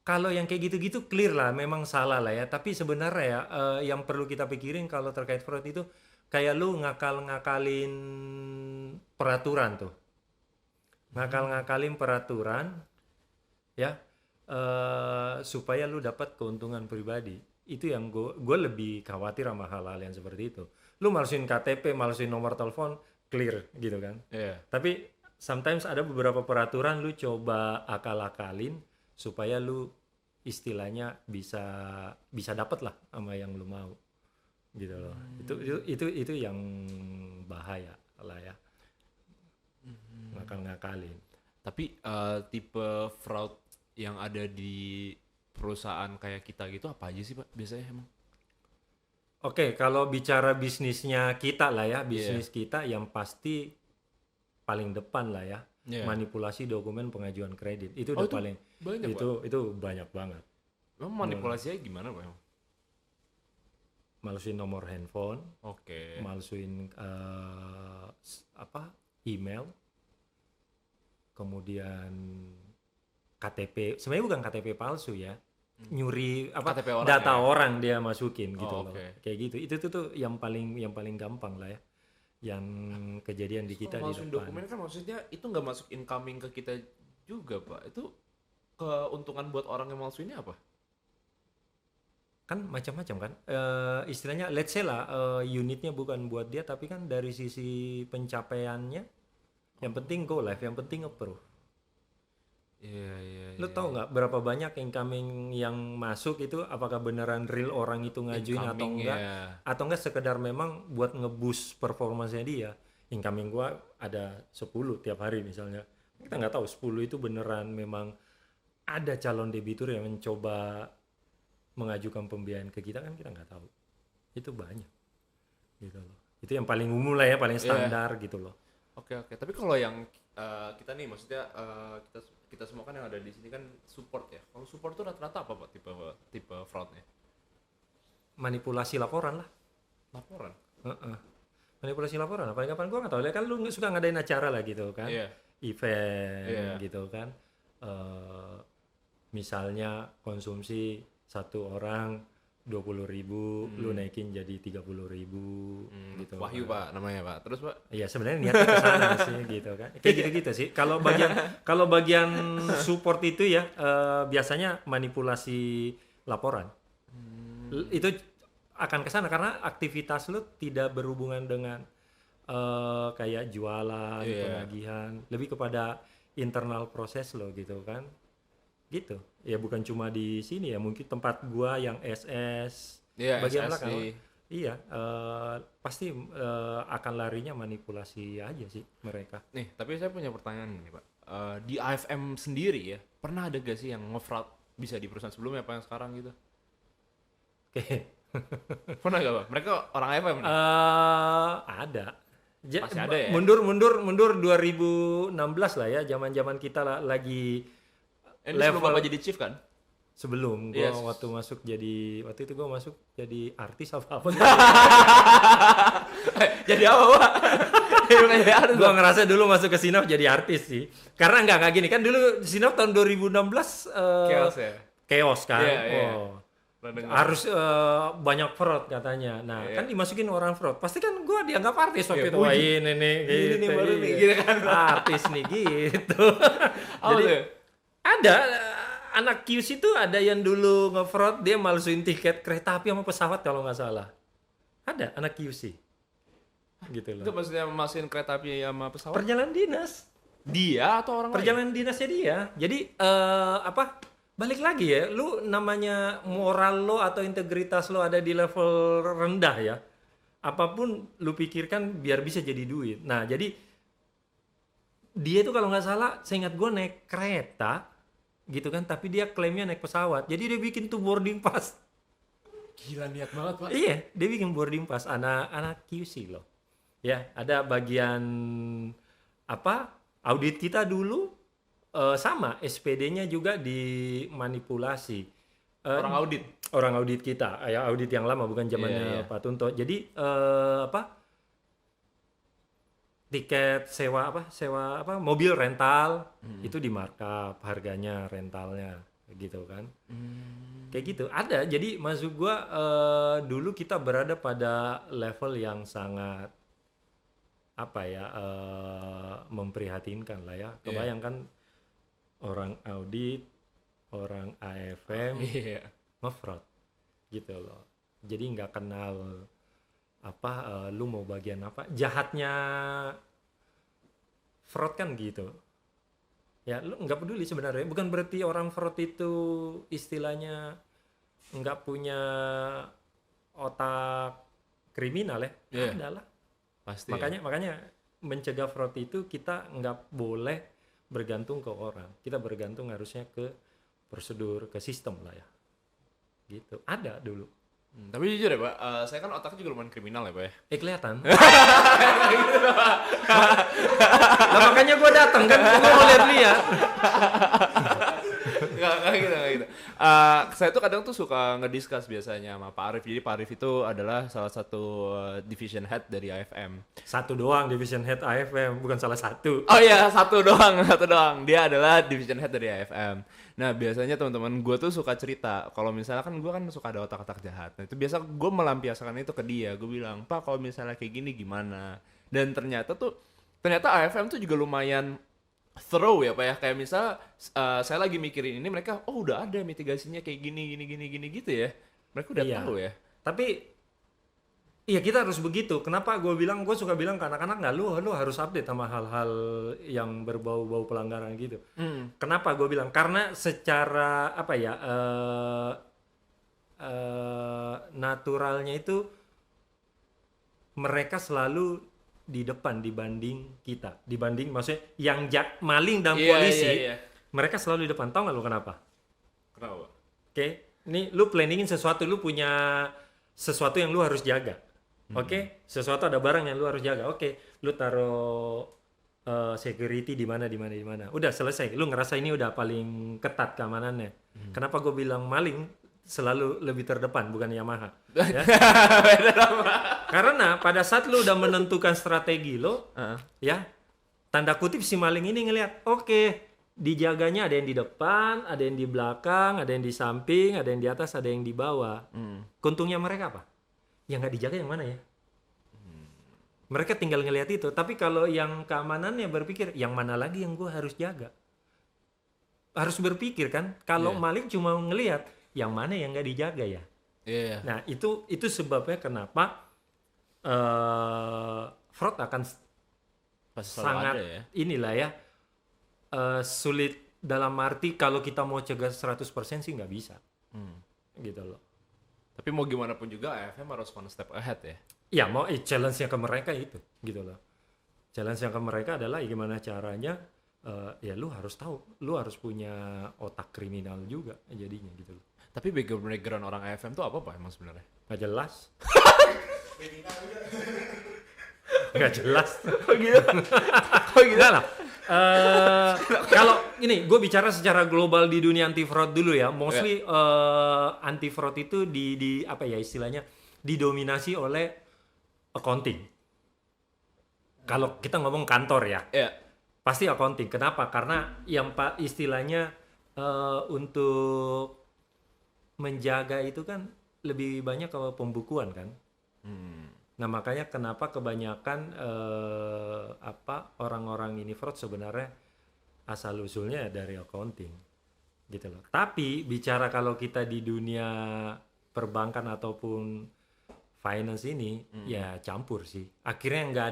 kalau yang kayak gitu-gitu clear lah, memang salah lah ya. Tapi sebenarnya ya yang perlu kita pikirin kalau terkait fraud itu, kayak lu ngakal-ngakalin peraturan tuh. Ngakal-ngakalin peraturan ya, supaya lu dapat keuntungan pribadi. Itu yang gue lebih khawatir sama hal-hal yang seperti itu. Lu malsuin KTP, malsuin nomor telepon, clear gitu kan. Tapi sometimes ada beberapa peraturan lu coba akal-akalin supaya lu istilahnya bisa dapat lah sama yang lu mau gitu loh. Itu yang bahaya lah ya. Ngakal-ngakalin. Tapi tipe fraud yang ada di perusahaan kayak kita gitu apa aja sih Pak biasanya emang? Oke, kalau bicara bisnisnya kita lah ya, bisnis kita yang pasti paling depan lah ya. Manipulasi dokumen pengajuan kredit. Itu udah paling banyak, itu banyak banget. Emang manipulasinya gimana Pak emang? Malsuin nomor handphone, malsuin email, kemudian KTP, sebenarnya bukan KTP palsu ya, nyuri KTP orang data ya? orang dia masukin gitu loh, oke. kayak gitu. Itu tuh yang paling gampang lah ya, yang kejadian di kita di Masukin depan. dokumen kan maksudnya itu nggak masuk incoming ke kita juga Pak, itu keuntungan buat orang yang malsuinnya apa? Kan macam-macam kan, istilahnya let's say lah unitnya bukan buat dia, tapi kan dari sisi pencapaiannya, yang penting go live, yang penting approve. Iya. Lu tahu nggak berapa banyak incoming yang masuk itu, apakah beneran real orang itu ngajuin atau enggak, atau enggak sekedar memang buat nge-boost performanya dia. Incoming gua ada 10 tiap hari misalnya, kita nggak tahu 10 itu beneran memang ada calon debitur yang mencoba mengajukan pembiayaan ke kita, kan kita nggak tahu. Itu banyak gitu loh. Itu yang paling umum lah ya, paling standar gitu loh. Oke. Tapi kalau yang kita nih, maksudnya kita semua kan yang ada di sini kan support ya. Kalau support tuh rata-rata apa Pak tipe fraudnya? Manipulasi laporan lah. Laporan? Manipulasi laporan. Paling kapan gua nggak tahu. Kan lu suka ngadain acara lah gitu kan. Event gitu kan. Misalnya konsumsi satu orang 20.000, lu naikin jadi 30.000 gitu. Wahyu kan. Pak namanya Pak. Terus Pak? Iya, sebenarnya niatnya ke sana sih gitu kan. Kayak gitu-gitu sih. Kalau bagian support itu ya biasanya manipulasi laporan. Itu akan ke sana karena aktivitas lu tidak berhubungan dengan kayak jualan, penagihan, lebih kepada internal proses lo gitu kan. Gitu. Ya bukan cuma di sini ya, mungkin tempat gua yang SS bagian SS belakang. sih. Iya, pasti akan larinya manipulasi aja sih mereka. Nih, tapi saya punya pertanyaan nih, Pak. Di AFM sendiri ya, pernah ada gak sih yang nge-fraud bisa di perusahaan sebelumnya apa yang sekarang gitu? Oke. Pernah gak, Pak? Mereka orang AFM nih? Ada. Masih ada ya? Mundur 2016 lah ya, zaman-zaman kita lagi Ini sebelum level- Bapak jadi chief kan? sebelum gua Yes. waktu itu gua masuk jadi artis apa Jadi apa, Pak? Bukan jadi artis, gua Pak. ngerasa dulu masuk ke Sinop jadi artis sih karena nggak gini kan dulu Sinop tahun 2016 Chaos ya? chaos kan. Iya, iya. Pernah dengar. Harus banyak fraud katanya. Nah, kan dimasukin orang fraud. Pasti kan gua dianggap artis waktu itu. Wah, ini nih Ini nih, baru nih, iya. gitu kan. Artis nih gitu. Apa Jadi tuh? ada anak QC itu ada yang dulu nge-fraud, dia malsuin tiket kereta api sama pesawat kalau nggak salah. Ada anak QC. Gitu Itu loh. maksudnya masukin kereta api sama pesawat? Perjalanan dinas. Dia atau orang lain? Perjalanan dinasnya dia. Jadi balik lagi ya, lu namanya moral lo atau integritas lo ada di level rendah ya. Apapun lu pikirkan biar bisa jadi duit. Nah, jadi dia itu kalau nggak salah, seingat gue naik kereta gitu kan, tapi dia klaimnya naik pesawat. Jadi dia bikin tuh boarding pass. Gila, niat banget, Pak. Iya, dia bikin boarding pass anak QC loh. Ya, ada bagian audit kita dulu sama SPD-nya juga dimanipulasi. Orang audit kita, ya audit yang lama bukan zamannya Pak Tunto. Jadi tiket sewa mobil rental itu di markup harganya rentalnya gitu kan. Kayak gitu ada. Jadi maksud gua dulu kita berada pada level yang sangat memprihatinkan lah ya. Kebayangkan orang audit, orang AFM nge-fraud gitu loh. Jadi nggak kenal lu mau bagian apa. Jahatnya fraud kan gitu. Ya lu nggak peduli sebenarnya. Bukan berarti orang fraud itu istilahnya nggak punya otak kriminal ya. Ada lah. Pasti. Makanya mencegah fraud itu kita nggak boleh bergantung ke orang. Kita bergantung harusnya ke prosedur, ke sistem lah ya. Gitu. Ada dulu. Tapi jujur ya, Pak, saya kan otaknya juga lumayan kriminal ya, Pak ya. Kelihatan. Nah, makanya gue datang kan, gue mau lihat-lihat. Nggak gitu. Saya tuh kadang tuh suka ngediscuss biasanya sama Pak Arif. Jadi Pak Arif itu adalah salah satu division head dari AFM. Satu doang division head AFM, bukan salah satu. Oh iya, satu doang. Dia adalah division head dari AFM. Nah, biasanya teman-teman gue tuh suka cerita, kalau misalnya kan gue kan suka ada otak-otak jahat. Nah, itu biasa gue melampiaskan itu ke dia. Gue bilang, "Pak, kalau misalnya kayak gini gimana?" Dan ternyata AFM tuh juga lumayan thorough ya, Pak ya. Kayak misal saya lagi mikirin ini, mereka udah ada mitigasinya kayak gini gitu ya. Mereka udah tahu ya. Tapi iya kita harus begitu. Kenapa gue suka bilang ke anak-anak nggak lu harus update sama hal-hal yang berbau-bau pelanggaran gitu. Kenapa gue bilang? Karena secara naturalnya itu mereka selalu di depan dibanding kita. Dibanding maksudnya yang maling dan polisi, mereka selalu di depan. Tahu nggak lu kenapa? Kenapa? Oke, ini lu planningin sesuatu, lu punya sesuatu yang lu harus jaga. Oke, sesuatu ada barang yang lu harus jaga. Oke, lu taruh security di mana. Udah selesai. Lu ngerasa ini udah paling ketat keamanannya. Kenapa gue bilang maling selalu lebih terdepan bukan Yamaha? Ya? Karena pada saat lu udah menentukan strategi lo, ya tanda kutip si maling ini ngelihat, oke, dijaganya ada yang di depan, ada yang di belakang, ada yang di samping, ada yang di atas, ada yang di bawah. Kuntungnya mereka apa? Yang nggak dijaga yang mana ya? Mereka tinggal ngelihat itu. Tapi kalau yang keamanannya berpikir, yang mana lagi yang gue harus jaga? Harus berpikir kan? Kalau maling cuma ngelihat, yang mana yang nggak dijaga ya. Iya. Nah itu sebabnya kenapa fraud akan Pasti selalu sangat ada ya. inilah ya, sulit dalam arti kalau kita mau cegah 100% sih nggak bisa gitu loh. Tapi mau gimana pun juga AFM harus one step ahead ya. Ya mau challenge-nya ke mereka itu gitu loh. Challenge-nya ke mereka adalah gimana caranya, ya lu harus tahu, lu harus punya otak kriminal juga jadinya gitu loh. Tapi background orang AFM tuh apa Pak emang sebenarnya? Nggak jelas. Nggak jelas. Kok gitu? Enggak lah. Kalau ini gue bicara secara global di dunia anti fraud dulu ya. Mostly anti fraud itu di apa ya istilahnya, didominasi oleh accounting. Kalau kita ngomong kantor ya, Iya. pasti accounting. Kenapa? Karena yang istilahnya untuk menjaga itu kan lebih banyak ke pembukuan kan. Nah makanya kenapa kebanyakan orang-orang ini fraud sebenarnya asal usulnya dari accounting gitu loh. Tapi bicara kalau kita di dunia perbankan ataupun finance ini ya campur sih. Akhirnya nggak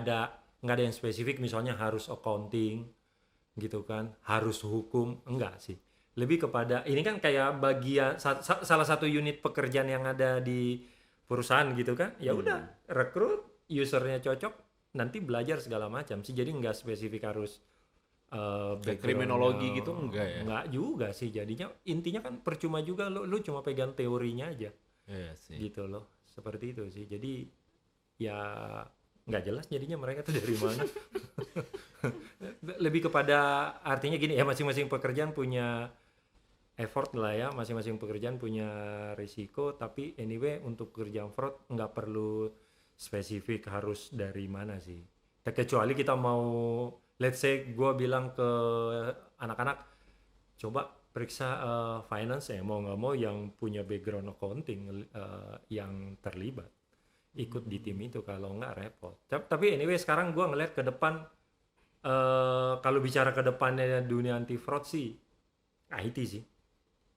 ada yang spesifik misalnya harus accounting gitu kan, harus hukum, enggak sih. Lebih kepada ini kan kayak bagian salah satu unit pekerjaan yang ada di perusahaan gitu kan, ya udah rekrut, usernya cocok, nanti belajar segala macam sih. Jadi nggak spesifik harus Kriminologi gitu enggak ya? Nggak juga sih, jadinya intinya kan percuma juga lu cuma pegang teorinya aja Iya sih. gitu loh, seperti itu sih. Jadi ya nggak jelas jadinya mereka tuh dari mana. Lebih kepada artinya gini ya, masing-masing pekerjaan punya effort lah ya, masing-masing pekerjaan punya risiko, tapi anyway untuk pekerjaan fraud nggak perlu spesifik harus dari mana sih. Kecuali kita mau, let's say gue bilang ke anak-anak, coba periksa finance ya, mau nggak mau yang punya background accounting yang terlibat ikut di tim itu, kalau nggak repot. Tapi anyway sekarang gue ngeliat ke depan, kalau bicara ke depannya dunia anti fraud sih IT sih.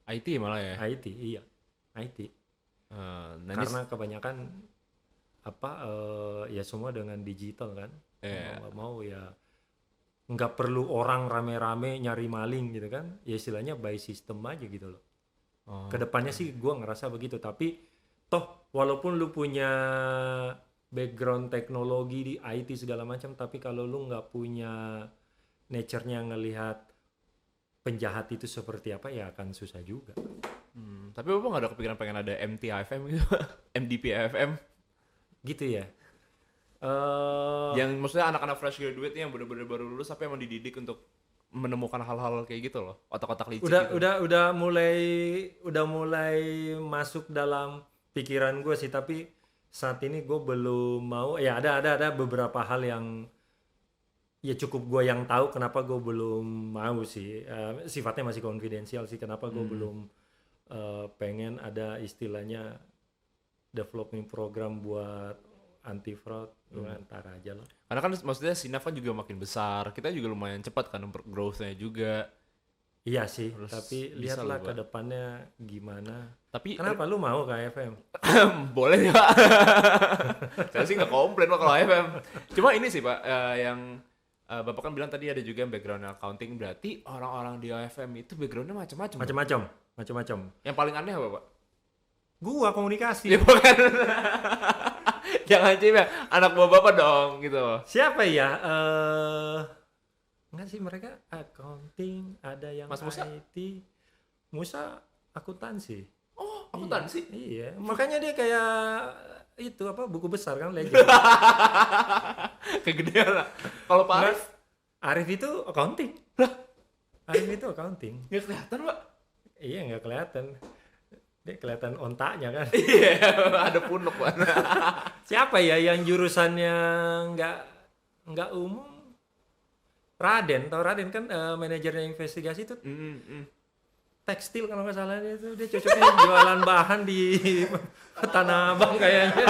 IT malah ya. IT iya, IT. Karena kebanyakan ya semua dengan digital kan. Mau nggak mau ya nggak perlu orang rame-rame nyari maling gitu kan. Ya istilahnya by system aja gitu loh. Kedepannya sih gue ngerasa begitu. Tapi toh walaupun lu punya background teknologi di IT segala macam, tapi kalau lu nggak punya nature-nya ngelihat penjahat itu seperti apa, ya akan susah juga. Tapi Bapak nggak ada kepikiran pengen ada MTAFM gitu? MDPAFM? Gitu ya. Yang maksudnya anak-anak fresh graduate yang bener-bener baru lulus tapi emang dididik untuk menemukan hal-hal kayak gitu loh, otak-otak licik gitu. Udah mulai masuk dalam pikiran gue sih, tapi saat ini gue belum mau. Ya ada beberapa hal yang ya cukup gue yang tahu, kenapa gue belum mau sih. Sifatnya masih konfidensial sih, kenapa gue belum pengen ada istilahnya developing program buat anti fraud. Ntar aja lah. Karena kan maksudnya Sinaf kan juga makin besar, kita juga lumayan cepat kan growth-nya juga. Iya sih, Harus tapi bisa lihatlah loh, ke Pak. depannya gimana. Tapi Kenapa lu mau ke AFM? boleh ya Pak. Saya sih nggak komplain Pak kalau AFM. Cuma ini sih Pak, yang Bapak kan bilang tadi ada juga yang background accounting, berarti orang-orang di AFM itu backgroundnya macam-macam. Macam-macam. Yang paling aneh apa Pak? Gua komunikasi. Ya bukan. Jangan cip ya, anak buah Bapak dong gitu. Siapa ya? Enggak sih, mereka accounting, ada yang Mas Musa? IT. Musa akuntansi. Oh, akuntansi? Iya, makanya dia kayak itu buku besar kan, legend. Kegedean lah. Kalau Pak Arif? Arif itu accounting. Arif itu accounting. Nggak kelihatan Pak. Iya, nggak kelihatan. Dia kelihatan ontaknya kan. Iya, ada punuk Pak. Siapa ya yang jurusannya nggak umum? Raden, tau Raden kan manajernya investigasi itu tekstil kalau nggak salah, dia cocoknya jualan bahan di Tanah Abang kayaknya.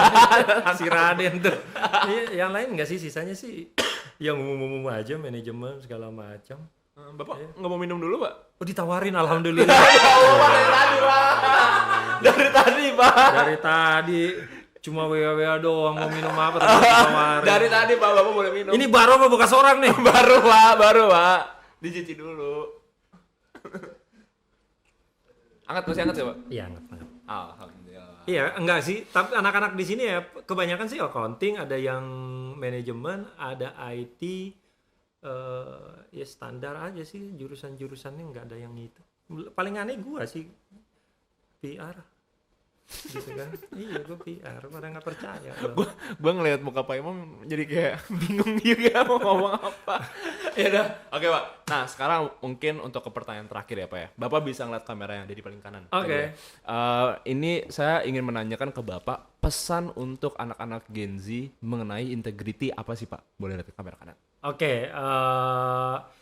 Si Raden tuh. Yang lain nggak sih, sisanya sih yang umum-umum aja, manajemen segala macam. Bapak nggak mau minum dulu Pak? Oh, ditawarin, alhamdulillah. Aduh, Pak. Dari tadi, Pak. Dari tadi cuma WA doang mau minum apa tadi ditawarin. Dari tadi, Pak, Bapak boleh minum. Ini baru apa bekas orang nih? baru, Pak. Dicuci dulu. Masih hangat ya, Pak? Iya, enggak. Alhamdulillah. Iya, enggak sih. Tapi anak-anak di sini ya kebanyakan sih accounting, ada yang manajemen, ada IT, ya standar aja sih jurusan-jurusannya, nggak ada yang itu. Paling aneh gua sih PR gitu kan. Iya, gua PR, pada nggak percaya. Gua ngeliat muka Pak Imam jadi kayak bingung juga mau ngomong apa. Ya udah, oke, Pak. Nah, sekarang mungkin untuk ke pertanyaan terakhir ya, Pak ya. Bapak bisa ngeliat kamera yang ada di paling kanan. Oke. Ini saya ingin menanyakan ke Bapak pesan untuk anak-anak Gen Z mengenai integrity apa sih, Pak? Boleh lihat ke kamera kanan. Oke,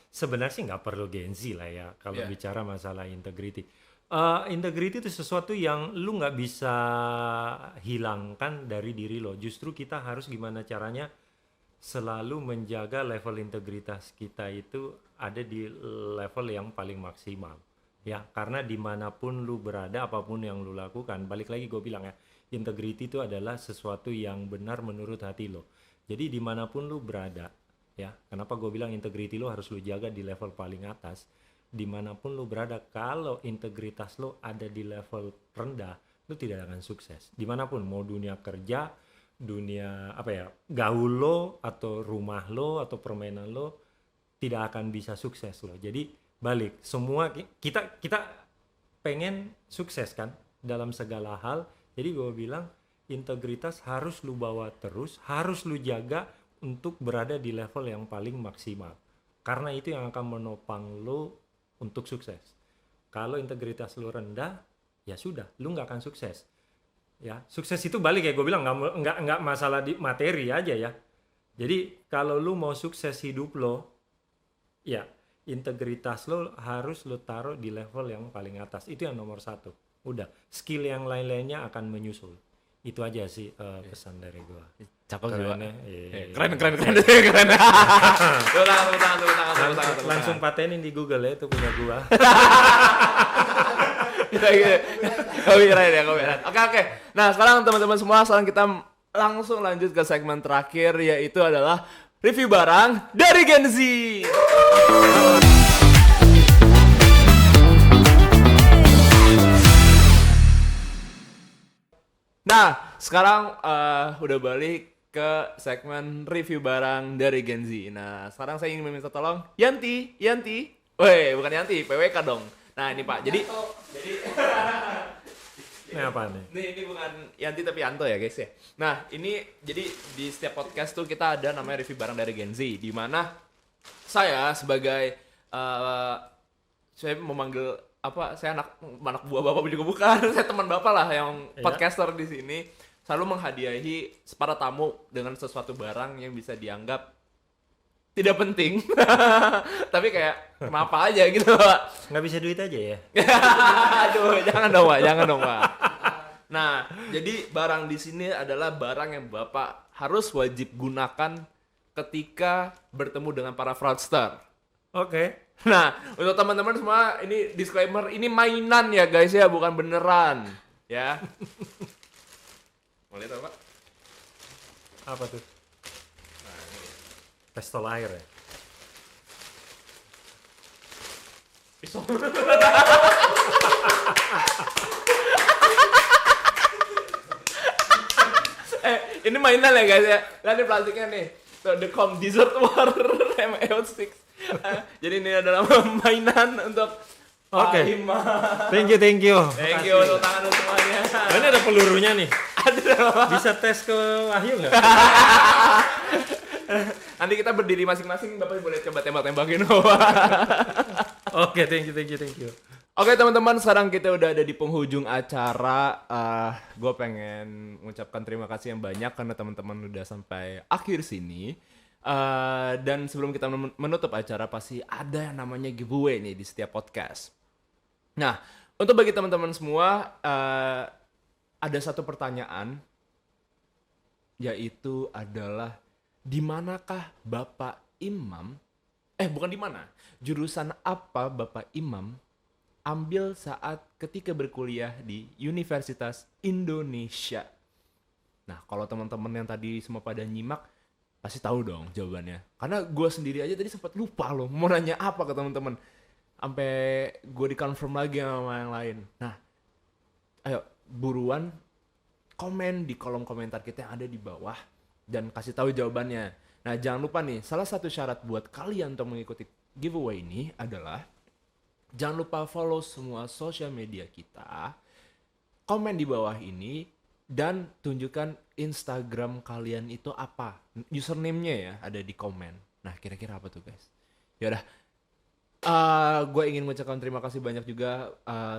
sebenarnya sih nggak perlu Gen Z lah ya kalau Yeah. bicara masalah integrity. Integrity itu sesuatu yang lu nggak bisa hilangkan dari diri lo. Justru kita harus gimana caranya selalu menjaga level integritas kita itu ada di level yang paling maksimal. Ya, karena dimanapun lu berada, apapun yang lu lakukan, balik lagi gue bilang ya, integrity itu adalah sesuatu yang benar menurut hati lo. Jadi dimanapun lu berada, ya, kenapa gue bilang integrity lo harus lu jaga di level paling atas. Dimanapun lu berada, kalau integritas lo ada di level rendah, lu tidak akan sukses. Dimanapun, mau dunia kerja, dunia apa ya, gaul lo atau rumah lo atau permainan lo, tidak akan bisa sukses lo. Jadi balik, semua kita pengen sukses kan dalam segala hal. Jadi gue bilang integritas harus lu bawa terus, harus lu jaga untuk berada di level yang paling maksimal. Karena itu yang akan menopang lu untuk sukses. Kalau integritas lu rendah, ya sudah, lu nggak akan sukses. Ya, sukses itu balik ya, gue bilang nggak masalah di materi aja ya. Jadi kalau lu mau sukses hidup lo, ya integritas lo harus lo taruh di level yang paling atas. Itu yang nomor satu. Udah, skill yang lain-lainnya akan menyusul. Itu aja sih pesan dari gue. Cakep sih, Pak. Keren. Keren. Tepuk tangan. Langsung patenin di Google ya, itu punya gua. Copyright. Oke. Nah, sekarang teman-teman semua, sekarang kita langsung lanjut ke segmen terakhir, yaitu adalah review barang dari Gen Z. Nah, sekarang udah balik ke segmen review barang dari Gen Z. Nah, sekarang saya ingin meminta tolong Yanti. Weh, bukan Yanti, PWK dong. Nah, ini Pak. Jadi Ini apa nih? ini bukan Yanti tapi Yanto ya, guys ya. Nah, ini jadi di setiap podcast tuh kita ada namanya review barang dari Gen Z, di mana saya sebagai saya memanggil saya anak buah Bapak juga bukan. Saya teman Bapak lah yang podcaster di sini. Selalu menghadiahi para tamu dengan sesuatu barang yang bisa dianggap tidak penting. Tapi kayak kenapa aja gitu, Pak. Nggak bisa duit aja ya? Aduh, jangan dong, Pak. Nah, jadi barang di sini adalah barang yang Bapak harus wajib gunakan ketika bertemu dengan para fraudster. Oke. Nah, untuk teman-teman semua, ini disclaimer, ini mainan ya guys ya, bukan beneran. Ya. Mau lihat apa? Apa tuh? Pistol air ya? Pisau. Ini mainan ya guys ya. Lihat nih plastiknya nih. Tuh, The Com Desert War ML6. Jadi ini adalah mainan untuk Oke. Pak Imam. Thank you. Thank you untuk tangan semuanya. Oh, ini ada pelurunya nih. Ada. Bisa tes ke Wahyu nggak? Nanti kita berdiri masing-masing, Bapak boleh coba tembak-tembakin. Oke, thank you. Oke teman-teman, sekarang kita udah ada di penghujung acara. Gue pengen mengucapkan terima kasih yang banyak karena teman-teman udah sampai akhir sini. Dan sebelum kita menutup acara, pasti ada yang namanya giveaway nih di setiap podcast. Nah, untuk bagi teman-teman semua, ada satu pertanyaan, yaitu adalah di manakah Bapak Imam? Bukan di mana. Jurusan apa Bapak Imam ambil saat ketika berkuliah di Universitas Indonesia? Nah, kalau teman-teman yang tadi semua pada nyimak, pasti tahu dong jawabannya. Karena gue sendiri aja tadi sempat lupa loh mau nanya apa ke teman-teman. Sampai gue di-confirm lagi sama yang lain. Nah, ayo buruan komen di kolom komentar kita yang ada di bawah dan kasih tahu jawabannya. Nah, jangan lupa nih, salah satu syarat buat kalian untuk mengikuti giveaway ini adalah jangan lupa follow semua sosial media kita, komen di bawah ini, dan tunjukkan Instagram kalian itu apa. Username-nya ya ada di komen. Nah, kira-kira apa tuh guys? Yaudah, gue ingin mengucapkan terima kasih banyak juga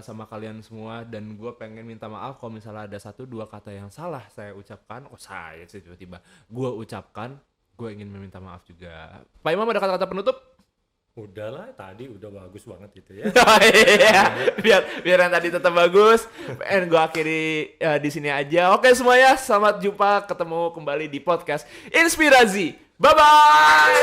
sama kalian semua. Dan gue pengen minta maaf kalau misalnya ada 1-2 kata yang salah saya ucapkan. Oh saya sih tiba-tiba gue ucapkan. Gue ingin meminta maaf juga. Pak Imam ada kata-kata penutup? Udahlah, tadi udah bagus banget gitu ya. biar yang tadi tetap bagus. And gue akhiri di sini aja. Oke semuanya, selamat jumpa, ketemu kembali di podcast Inspirasi. Bye bye.